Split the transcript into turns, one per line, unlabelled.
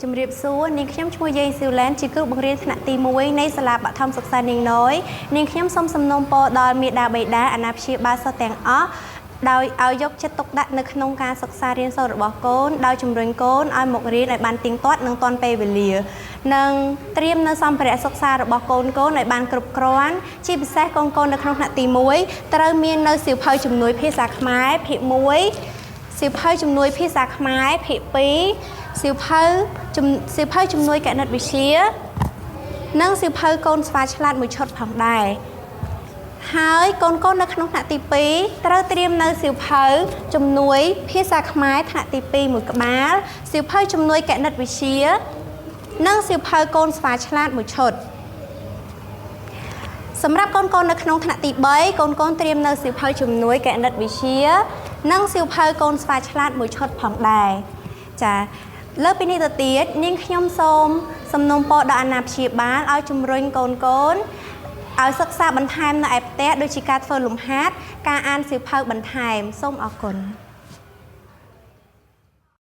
ជំរាបសួរនាងខ្ញុំឈ្មោះយាយស៊ូឡែនជាគ្រូបង្រៀនថ្នាក់ទី1នៃសាលាបឋមសិក្សានាងណយនាងខ្ញុំសូមសំណូមពរដល់មាតាបិតាអាណាព្យាបាលសិស្សទាំងអស់ដោយឲ្យយកចិត្តទុកដាក់នៅក្នុងការសិក្សារៀនសូត្ររបស់កូនដោយជំរុញកូនឲ្យមករៀនឲ្យបានទៀងទាត់និងទាន់ពេលវេលានិងត្រៀមនៅសម្ភារៈសិក្សារបស់កូនឲ្យបានគ្រប់គ្រាន់ជាពិសេសកូននៅក្នុងថ្នាក់ទី1ត្រូវមាននៅសៀវភៅជំនួយភាសាខ្មែរភាគ1សៀវភៅជំនួយភាសាខ្មែរភាគ2សៀវភៅជំនួយគណិតវិទ្យានិងសៀវភៅកូនស្វាឆ្លាតមួយឈុតផងដែរហើយកូននៅក្នុងថ្នាក់ទី2ត្រូវត្រៀមនៅសៀវភៅជំនួយភាសាខ្មែរថ្នាក់ទី2មួយក្បាលសៀវភៅជំនួយគណិតវិទ្យានិងសៀវភៅកូនស្វាឆ្លាតមួយឈុតសម្រាប់កូននៅក្នុងថ្នាក់ទី3កូនត្រៀមនៅសៀវភៅជំនួយគណិតវិទ្យានិងសៀវភៅកូនស្វាឆ្លាតមួយឈុតផងដែរចាលើពីនេះទៅទៀតនាងខ្ញុំសូមសំណូមពរដល់អាណាព្យាបាលឲ្យជំរុញកូនឲ្យសិក្សាបន្ថែមនៅឯផ្ទះដូចជាការធ្វើលំហាត់ការអានសៀវភៅបន្ថែមសូមអរគុណ